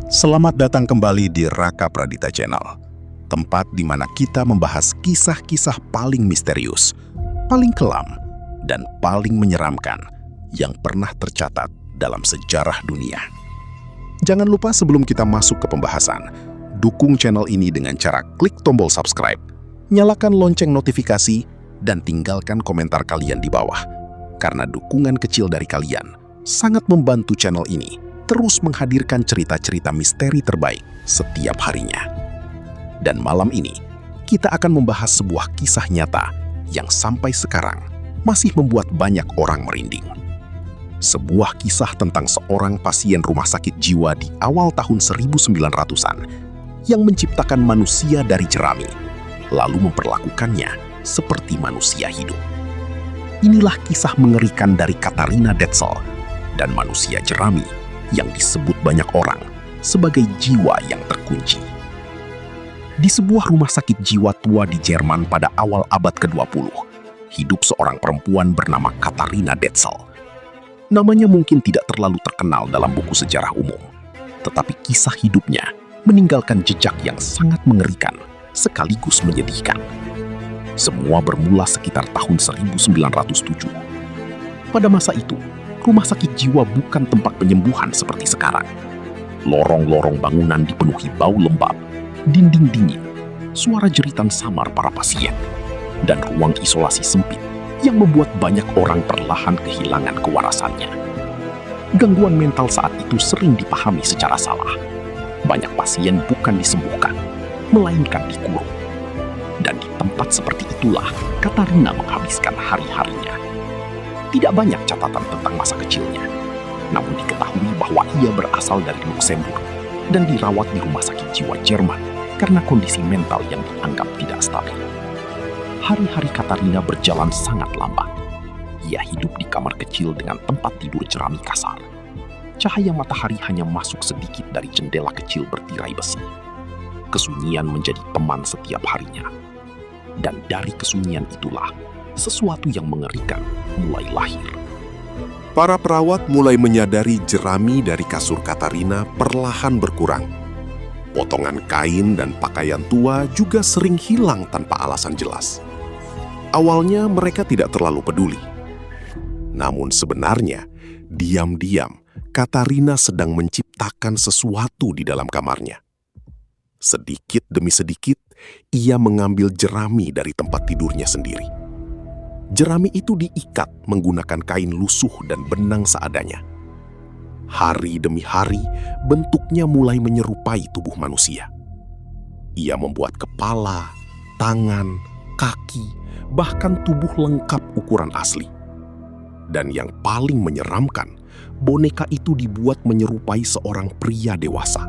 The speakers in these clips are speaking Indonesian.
Selamat datang kembali di Raka Pradita Channel, tempat di mana kita membahas kisah-kisah paling misterius, paling kelam, dan paling menyeramkan yang pernah tercatat dalam sejarah dunia. Jangan lupa sebelum kita masuk ke pembahasan, dukung channel ini dengan cara klik tombol subscribe, nyalakan lonceng notifikasi, dan tinggalkan komentar kalian di bawah. Karena dukungan kecil dari kalian sangat membantu channel ini terus menghadirkan cerita-cerita misteri terbaik setiap harinya. Dan malam ini, kita akan membahas sebuah kisah nyata yang sampai sekarang masih membuat banyak orang merinding. Sebuah kisah tentang seorang pasien rumah sakit jiwa di awal tahun 1900-an yang menciptakan manusia dari jerami, lalu memperlakukannya seperti manusia hidup. Inilah kisah mengerikan dari Katharina Detzel dan manusia jerami yang disebut banyak orang sebagai jiwa yang terkunci. Di sebuah rumah sakit jiwa tua di Jerman pada awal abad ke-20, hidup seorang perempuan bernama Katharina Detzel. Namanya mungkin tidak terlalu terkenal dalam buku sejarah umum, tetapi kisah hidupnya meninggalkan jejak yang sangat mengerikan sekaligus menyedihkan. Semua bermula sekitar tahun 1907. Pada masa itu, rumah sakit jiwa bukan tempat penyembuhan seperti sekarang. Lorong-lorong bangunan dipenuhi bau lembab, dinding dingin, suara jeritan samar para pasien, dan ruang isolasi sempit yang membuat banyak orang perlahan kehilangan kewarasannya. Gangguan mental saat itu sering dipahami secara salah. Banyak pasien bukan disembuhkan, melainkan dikurung. Dan di tempat seperti itulah Katharina menghabiskan hari-harinya. Tidak banyak catatan tentang masa kecilnya, namun diketahui bahwa ia berasal dari Luxembourg dan dirawat di rumah sakit jiwa Jerman karena kondisi mental yang dianggap tidak stabil. Hari-hari Katharina berjalan sangat lambat. Ia hidup di kamar kecil dengan tempat tidur jerami kasar. Cahaya matahari hanya masuk sedikit dari jendela kecil bertirai besi. Kesunyian menjadi teman setiap harinya. Dan dari kesunyian itulah sesuatu yang mengerikan mulai lahir. Para perawat mulai menyadari jerami dari kasur Katharina perlahan berkurang. Potongan kain dan pakaian tua juga sering hilang tanpa alasan jelas. Awalnya mereka tidak terlalu peduli. Namun sebenarnya, diam-diam Katharina sedang menciptakan sesuatu di dalam kamarnya. Sedikit demi sedikit, ia mengambil jerami dari tempat tidurnya sendiri. Jerami itu diikat menggunakan kain lusuh dan benang seadanya. Hari demi hari, bentuknya mulai menyerupai tubuh manusia. Ia membuat kepala, tangan, kaki, bahkan tubuh lengkap ukuran asli. Dan yang paling menyeramkan, boneka itu dibuat menyerupai seorang pria dewasa.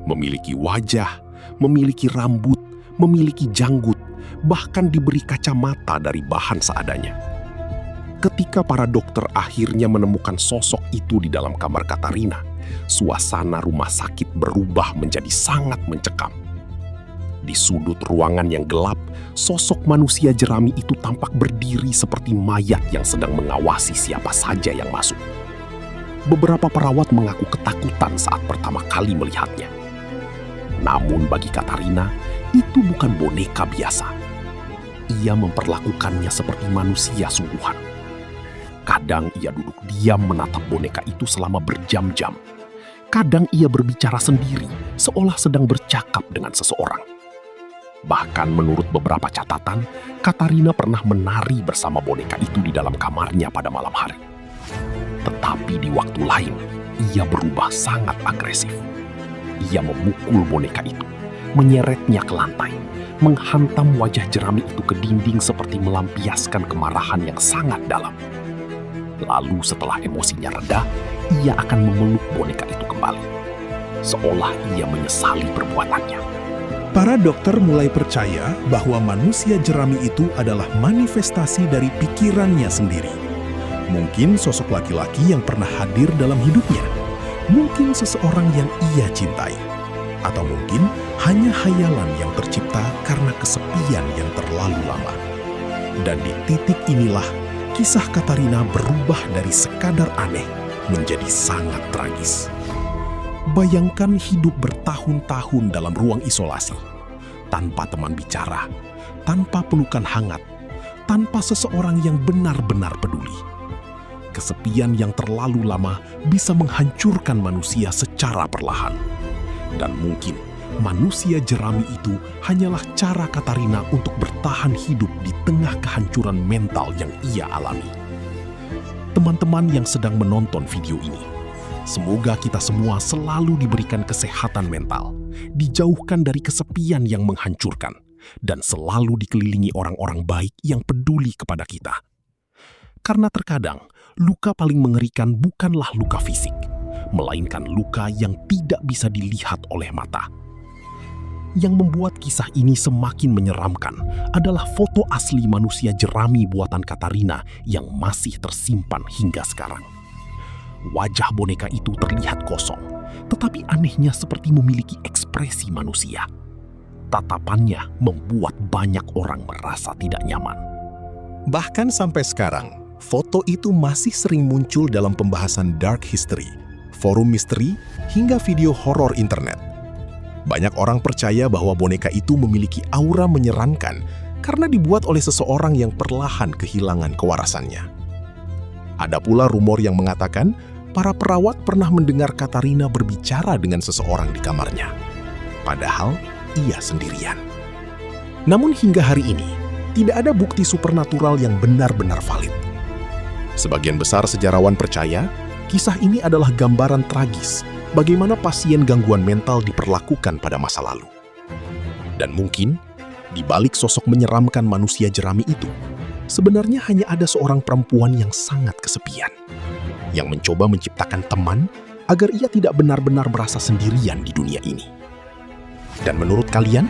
Memiliki wajah, memiliki rambut, memiliki janggut, bahkan diberi kacamata dari bahan seadanya. Ketika para dokter akhirnya menemukan sosok itu di dalam kamar Katharina, suasana rumah sakit berubah menjadi sangat mencekam. Di sudut ruangan yang gelap, sosok manusia jerami itu tampak berdiri seperti mayat yang sedang mengawasi siapa saja yang masuk. Beberapa perawat mengaku ketakutan saat pertama kali melihatnya. Namun bagi Katharina, itu bukan boneka biasa. Ia memperlakukannya seperti manusia sungguhan. Kadang ia duduk diam menatap boneka itu selama berjam-jam. Kadang ia berbicara sendiri, seolah sedang bercakap dengan seseorang. Bahkan menurut beberapa catatan, Katharina pernah menari bersama boneka itu di dalam kamarnya pada malam hari. Tetapi di waktu lain, ia berubah sangat agresif. Ia memukul boneka itu, menyeretnya ke lantai, menghantam wajah jerami itu ke dinding seperti melampiaskan kemarahan yang sangat dalam. Lalu setelah emosinya reda, ia akan memeluk boneka itu kembali, seolah ia menyesali perbuatannya. Para dokter mulai percaya bahwa manusia jerami itu adalah manifestasi dari pikirannya sendiri. Mungkin sosok laki-laki yang pernah hadir dalam hidupnya. Mungkin seseorang yang ia cintai. Atau mungkin hanya hayalan yang tercipta karena kesepian yang terlalu lama. Dan di titik inilah, kisah Katharina berubah dari sekadar aneh menjadi sangat tragis. Bayangkan hidup bertahun-tahun dalam ruang isolasi, tanpa teman bicara, tanpa pelukan hangat, tanpa seseorang yang benar-benar peduli. Kesepian yang terlalu lama bisa menghancurkan manusia secara perlahan. Dan mungkin manusia jerami itu hanyalah cara Katarina untuk bertahan hidup di tengah kehancuran mental yang ia alami. Teman-teman yang sedang menonton video ini, semoga kita semua selalu diberikan kesehatan mental, dijauhkan dari kesepian yang menghancurkan, dan selalu dikelilingi orang-orang baik yang peduli kepada kita. Karena terkadang, luka paling mengerikan bukanlah luka fisik, melainkan luka yang tidak bisa dilihat oleh mata. Yang membuat kisah ini semakin menyeramkan adalah foto asli manusia jerami buatan Katarina yang masih tersimpan hingga sekarang. Wajah boneka itu terlihat kosong, tetapi anehnya seperti memiliki ekspresi manusia. Tatapannya membuat banyak orang merasa tidak nyaman. Bahkan sampai sekarang, foto itu masih sering muncul dalam pembahasan dark history, forum misteri, hingga video horor internet. Banyak orang percaya bahwa boneka itu memiliki aura menyeramkan karena dibuat oleh seseorang yang perlahan kehilangan kewarasannya. Ada pula rumor yang mengatakan para perawat pernah mendengar Katarina berbicara dengan seseorang di kamarnya. Padahal ia sendirian. Namun hingga hari ini, tidak ada bukti supernatural yang benar-benar valid. Sebagian besar sejarawan percaya, kisah ini adalah gambaran tragis bagaimana pasien gangguan mental diperlakukan pada masa lalu. Dan mungkin, di balik sosok menyeramkan manusia jerami itu, sebenarnya hanya ada seorang perempuan yang sangat kesepian, yang mencoba menciptakan teman agar ia tidak benar-benar merasa sendirian di dunia ini. Dan menurut kalian,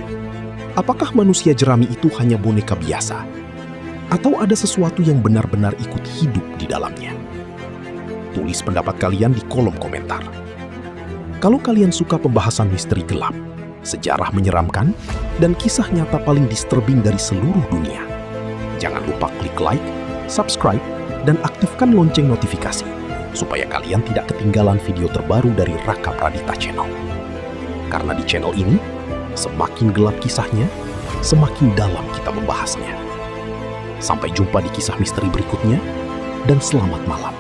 apakah manusia jerami itu hanya boneka biasa? Atau ada sesuatu yang benar-benar ikut hidup di dalamnya? Tulis pendapat kalian di kolom komentar. Kalau kalian suka pembahasan misteri gelap, sejarah menyeramkan, dan kisah nyata paling disturbing dari seluruh dunia, jangan lupa klik like, subscribe, dan aktifkan lonceng notifikasi, supaya kalian tidak ketinggalan video terbaru dari Raka Pradita Channel. Karena di channel ini, semakin gelap kisahnya, semakin dalam kita membahasnya. Sampai jumpa di kisah misteri berikutnya, dan selamat malam.